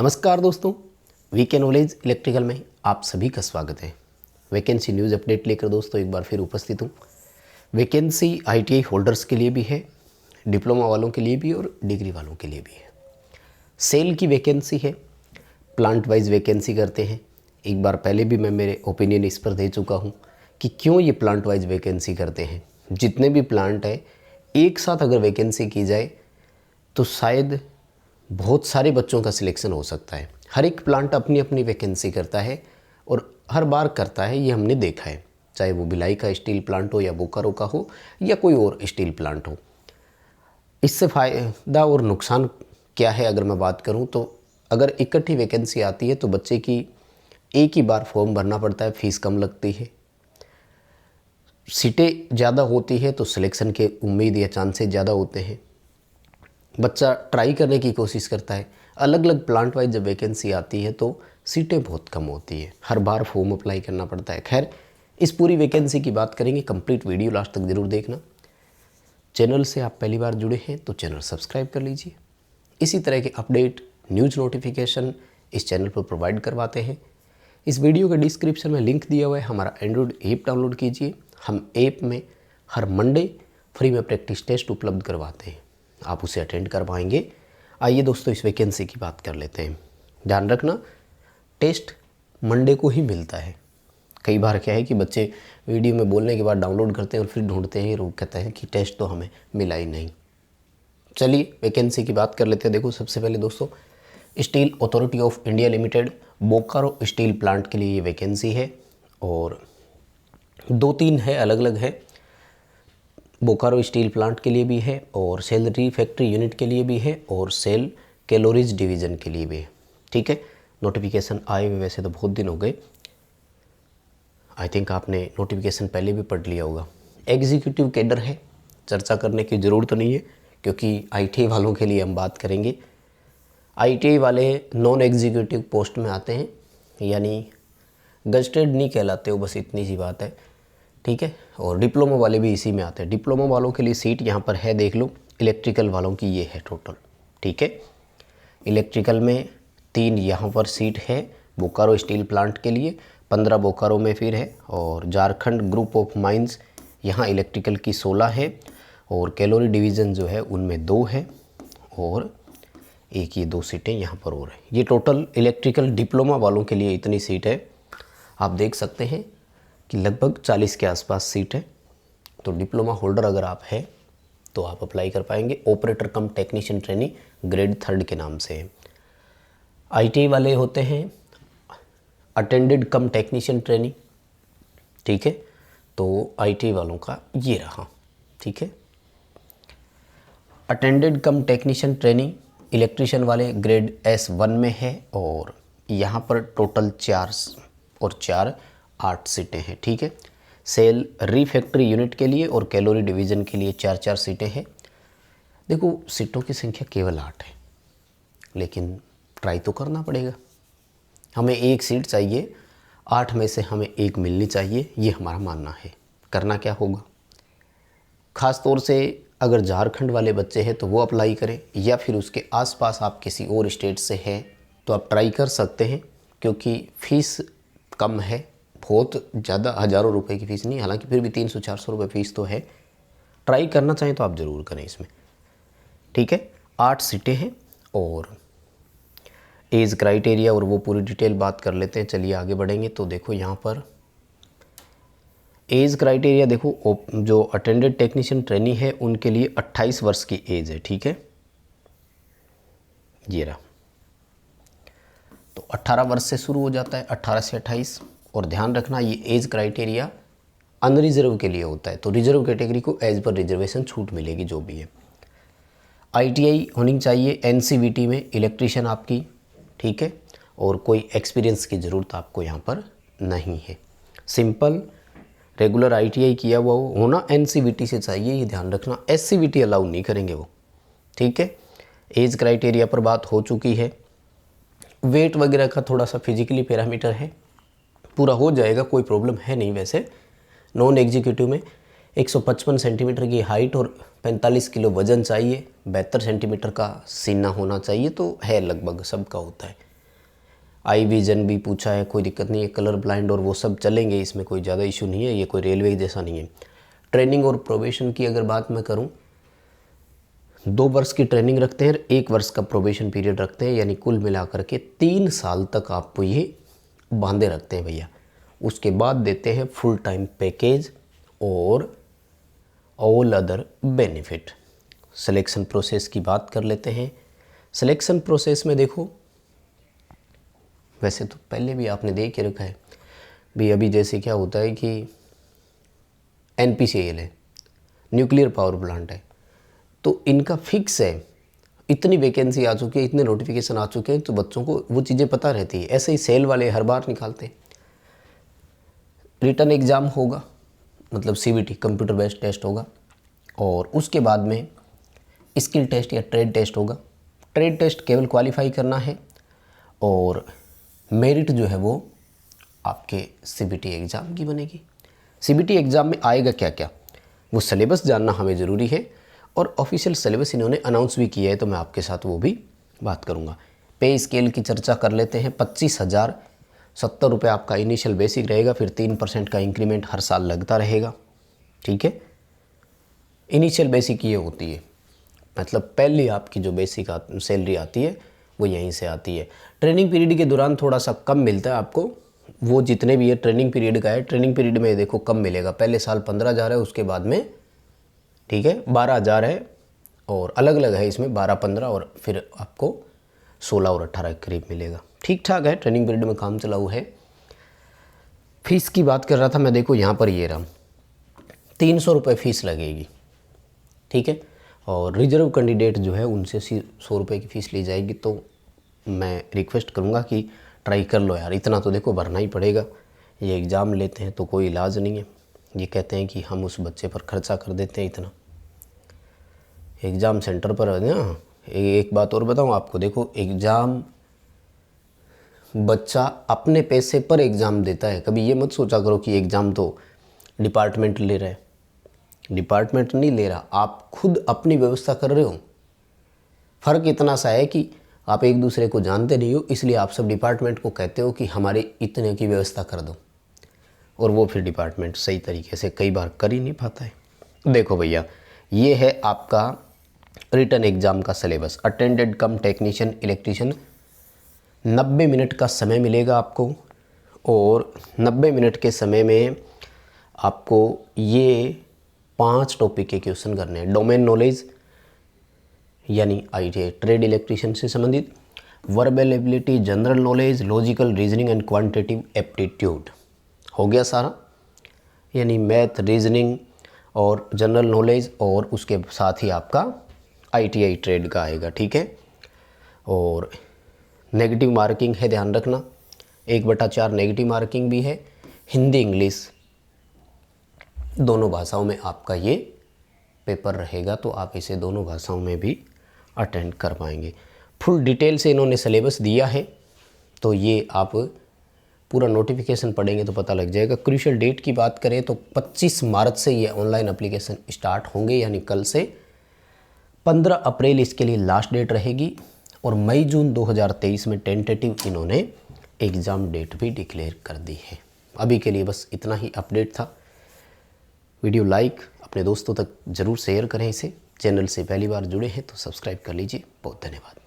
नमस्कार दोस्तों, VK knowledge electrical में आप सभी का स्वागत है। वैकेंसी न्यूज़ अपडेट लेकर दोस्तों एक बार फिर उपस्थित हूँ। वैकेंसी आईटीआई होल्डर्स के लिए भी है, डिप्लोमा वालों के लिए भी और डिग्री वालों के लिए भी है। सेल की वैकेंसी है, प्लांट वाइज वैकेंसी करते हैं। एक बार पहले भी मैं मेरे ओपिनियन इस पर दे चुका हूँ कि क्यों ये प्लांट वाइज वैकेंसी करते हैं। जितने भी प्लांट है एक साथ अगर वैकेंसी की जाए तो शायद बहुत सारे बच्चों का सिलेक्शन हो सकता है। हर एक प्लांट अपनी अपनी वैकेंसी करता है और हर बार करता है, ये हमने देखा है। चाहे वो भिलाई का स्टील प्लांट हो या बोकारो का हो या कोई और स्टील प्लांट हो। इससे फ़ायदा और नुकसान क्या है अगर मैं बात करूं तो अगर इकट्ठी वैकेंसी आती है तो बच्चे की एक ही बार फॉर्म भरना पड़ता है, फीस कम लगती है। सीटें ज़्यादा होती है तो सिलेक्शन के उम्मीद या चांसेस ज़्यादा होते हैं। बच्चा ट्राई करने की कोशिश करता है। अलग अलग प्लांट वाइज जब वैकेंसी आती है तो सीटें बहुत कम होती है, हर बार फॉर्म अप्लाई करना पड़ता है। खैर, इस पूरी वैकेंसी की बात करेंगे, कंप्लीट वीडियो लास्ट तक ज़रूर देखना। चैनल से आप पहली बार जुड़े हैं तो चैनल सब्सक्राइब कर लीजिए। इसी तरह के अपडेट, न्यूज़ नोटिफिकेशन इस चैनल पर प्रोवाइड करवाते हैं। इस वीडियो के डिस्क्रिप्शन में लिंक दिया हुआ है, हमारा एंड्रॉयड ऐप डाउनलोड कीजिए। हम ऐप में हर मंडे फ्री में प्रैक्टिस टेस्ट उपलब्ध करवाते हैं, आप उसे अटेंड कर पाएंगे। आइए दोस्तों इस वैकेंसी की बात कर लेते हैं। ध्यान रखना, टेस्ट मंडे को ही मिलता है। कई बार क्या है कि बच्चे वीडियो में बोलने के बाद डाउनलोड करते हैं और फिर ढूंढते हैं, रोक कहते हैं कि टेस्ट तो हमें मिला ही नहीं। चलिए वैकेंसी की बात कर लेते हैं। देखो, सबसे पहले दोस्तों steel authority of India limited Bokaro steel plant के लिए ये वैकेंसी है और 2-3 है, अलग अलग है। बोकारो स्टील प्लांट के लिए भी है और सेल फैक्ट्री यूनिट के लिए भी है और सेल कैलोरीज डिवीज़न के लिए भी है। ठीक है, नोटिफिकेशन आए हुए वैसे तो बहुत दिन हो गए। आई थिंक आपने नोटिफिकेशन पहले भी पढ़ लिया होगा। एग्जीक्यूटिव कैडर है, चर्चा करने की ज़रूरत नहीं है क्योंकि आईटीआई वालों के लिए हम बात करेंगे। आईटीआई वाले नॉन एग्जीक्यूटिव पोस्ट में आते हैं, यानी गजटेड नहीं कहलाते हो, बस इतनी सी बात है। ठीक है, और डिप्लोमा वाले भी इसी में आते हैं। डिप्लोमा वालों के लिए सीट यहाँ पर है, देख लो। इलेक्ट्रिकल वालों की ये है टोटल। ठीक है, इलेक्ट्रिकल में 3 यहाँ पर सीट है बोकारो स्टील प्लांट के लिए, 15 बोकारो में फिर है और झारखंड ग्रुप ऑफ माइंस यहाँ इलेक्ट्रिकल की 16 है और कैलोरी डिवीज़न जो है उनमें 2 है और एक ये 2 सीटें यहाँ पर और है। ये टोटल इलेक्ट्रिकल डिप्लोमा वालों के लिए इतनी सीट है। आप देख सकते हैं कि लगभग 40 के आसपास सीट है। तो डिप्लोमा होल्डर अगर आप हैं तो आप अप्लाई कर पाएंगे। ऑपरेटर कम टेक्नीशियन ट्रेनिंग ग्रेड 3 के नाम से है। आईटीआई वाले होते हैं अटेंडेड कम टेक्नीशियन ट्रेनिंग। ठीक है, तो आईटीआई वालों का ये रहा। ठीक है, अटेंडेड कम टेक्नीशियन ट्रेनिंग इलेक्ट्रिशियन वाले ग्रेड S1 में है और यहाँ पर टोटल 4 और 4 8 सीटें हैं। ठीक है, सेल रीफैक्ट्री यूनिट के लिए और कैलोरी डिवीज़न के लिए 4-4 सीटें हैं। देखो, सीटों की संख्या केवल 8 है, लेकिन ट्राई तो करना पड़ेगा। हमें एक सीट चाहिए, 8 में से हमें एक मिलनी चाहिए, ये हमारा मानना है। करना क्या होगा, ख़ास तौर से अगर झारखंड वाले बच्चे हैं तो वो अप्लाई करें, या फिर उसके आसपास आप किसी और स्टेट से हैं तो आप ट्राई कर सकते हैं, क्योंकि फ़ीस कम है, बहुत ज़्यादा हज़ारों रुपए की फ़ीस नहीं, हालांकि फिर भी 300-400 रुपये फ़ीस तो है। ट्राई करना चाहें तो आप ज़रूर करें इसमें। ठीक है, 8 सीटें हैं और एज क्राइटेरिया और वो पूरी डिटेल बात कर लेते हैं। चलिए आगे बढ़ेंगे तो देखो यहाँ पर एज क्राइटेरिया देखो, जो अटेंडेड टेक्नीशियन ट्रेनी है उनके लिए 28 वर्ष की एज है। ठीक है, ये रहा। तो 18 वर्ष से शुरू हो जाता है, 18 से 28। और ध्यान रखना, ये एज क्राइटेरिया अनरिजर्व के लिए होता है, तो रिजर्व कैटेगरी को एज पर रिजर्वेशन छूट मिलेगी जो भी है। आईटीआई होनी चाहिए एनसीवीटी में इलेक्ट्रिशियन आपकी। ठीक है, और कोई एक्सपीरियंस की ज़रूरत आपको यहाँ पर नहीं है। सिंपल रेगुलर आईटीआई किया हुआ होना एनसीवीटी से चाहिए, ये ध्यान रखना। एससीवीटी अलाउ नहीं करेंगे वो। ठीक है, एज क्राइटेरिया पर बात हो चुकी है। वेट वगैरह का थोड़ा सा फिजिकली पैरामीटर है, पूरा हो जाएगा, कोई प्रॉब्लम है नहीं। वैसे नॉन एग्जीक्यूटिव में 155 सेंटीमीटर की हाइट और 45 किलो वज़न चाहिए, 72 सेंटीमीटर का सीना होना चाहिए, तो है लगभग सबका होता है। आई विजन भी पूछा है, कोई दिक्कत नहीं है। कलर ब्लाइंड और वो सब चलेंगे, इसमें कोई ज़्यादा इशू नहीं है, ये कोई रेलवे जैसा नहीं है। ट्रेनिंग और प्रोबेशन की अगर बात मैं करूं, 2 वर्ष की ट्रेनिंग रखते हैं, 1 वर्ष का प्रोबेशन पीरियड रखते हैं, यानी कुल मिलाकर के 3 साल तक आपको ये बांधे रखते हैं भैया। उसके बाद देते हैं फुल टाइम पैकेज और all other benefit. Selection process की बात कर लेते हैं। सिलेक्शन प्रोसेस में देखो, वैसे तो पहले भी आपने देख के रखा है भी, अभी जैसे क्या होता है कि NPCL है, न्यूक्लियर पावर प्लांट है, तो इनका फिक्स है, इतनी वैकेंसी आ चुकी है, इतने नोटिफिकेशन आ चुके हैं, तो बच्चों को वो चीज़ें पता रहती है। ऐसे ही सेल वाले हर बार निकालते हैं। रिटन एग्ज़ाम होगा, मतलब CBT कंप्यूटर बेस्ड टेस्ट होगा, और उसके बाद में स्किल टेस्ट या ट्रेड टेस्ट होगा। ट्रेड टेस्ट केवल क्वालिफाई करना है, और मेरिट जो है वो आपके CBT एग्ज़ाम की बनेगी। CBT एग्ज़ाम में आएगा क्या क्या, वो सिलेबस जानना हमें ज़रूरी है, और ऑफिशियल सिलेबस इन्होंने अनाउंस भी किया है, तो मैं आपके साथ वो भी बात करूँगा। पे स्केल की चर्चा कर लेते हैं। 25,070 रुपये आपका इनिशियल बेसिक रहेगा, फिर 3% का इंक्रीमेंट हर साल लगता रहेगा। ठीक है, इनिशियल बेसिक ये होती है, मतलब पहली आपकी जो बेसिक सैलरी आती है वो यहीं से आती है। ट्रेनिंग पीरियड के दौरान थोड़ा सा कम मिलता है आपको, वो जितने भी ये ट्रेनिंग पीरियड का है, ट्रेनिंग पीरियड में देखो कम मिलेगा। पहले साल 15,000 है, उसके बाद में ठीक है 12,000 है, और अलग अलग है इसमें 12, 15, और फिर आपको 16 और 18 के करीब मिलेगा। ठीक ठाक है, ट्रेनिंग पीरियड में काम चलाऊ है। फीस की बात कर रहा था मैं, देखो यहाँ पर ये रहा, 300 रुपये फ़ीस लगेगी। ठीक है, और रिजर्व कैंडिडेट जो है उनसे 100 रुपये की फ़ीस ली जाएगी। तो मैं रिक्वेस्ट करूँगा कि ट्राई कर लो यार, इतना तो देखो भरना ही पड़ेगा। ये एग्ज़ाम लेते हैं तो कोई इलाज नहीं है, ये कहते हैं कि हम उस बच्चे पर खर्चा कर देते हैं इतना। एग्ज़ाम सेंटर पर है ना, एक बात और बताऊँ आपको, देखो एग्ज़ाम बच्चा अपने पैसे पर एग्ज़ाम देता है। कभी ये मत सोचा करो कि एग्ज़ाम तो डिपार्टमेंट ले रहा है, डिपार्टमेंट नहीं ले रहा, आप खुद अपनी व्यवस्था कर रहे हो। फ़र्क इतना सा है कि आप एक दूसरे को जानते नहीं हो, इसलिए आप सब डिपार्टमेंट को कहते हो कि हमारी इतने की व्यवस्था कर दो, और वो फिर डिपार्टमेंट सही तरीके से कई बार कर ही नहीं पाता है। देखो भैया, ये है आपका रिटन एग्ज़ाम का सिलेबस। अटेंडेंट कम टेक्नीशियन इलेक्ट्रीशियन, 90 मिनट का समय मिलेगा आपको, और 90 मिनट के समय में आपको ये 5 टॉपिक के क्वेश्चन करने हैं। डोमेन नॉलेज यानी ITI ट्रेड इलेक्ट्रीशियन से संबंधित, verbal ability, general knowledge, logical reasoning and quantitative aptitude, हो गया सारा, यानी मैथ, रीजनिंग और जनरल नॉलेज, और उसके साथ ही आपका ITI ट्रेड का आएगा। ठीक है, और नेगेटिव मार्किंग है, ध्यान रखना, 1/4 नेगेटिव मार्किंग भी है। हिंदी इंग्लिश दोनों भाषाओं में आपका ये पेपर रहेगा, तो आप इसे दोनों भाषाओं में भी अटेंड कर पाएंगे। फुल डिटेल से इन्होंने सिलेबस दिया है, तो ये आप पूरा नोटिफिकेशन पढ़ेंगे तो पता लग जाएगा। क्रूशियल डेट की बात करें तो 25 मार्च से ये ऑनलाइन एप्लीकेशन स्टार्ट होंगे, यानी कल से। 15 अप्रैल इसके लिए लास्ट डेट रहेगी, और मई जून 2023 में टेंटेटिव इन्होंने एग्ज़ाम डेट भी डिक्लेयर कर दी है। अभी के लिए बस इतना ही अपडेट था। वीडियो लाइक, अपने दोस्तों तक ज़रूर शेयर करें इसे। चैनल से पहली बार जुड़े हैं तो सब्सक्राइब कर लीजिए। बहुत धन्यवाद।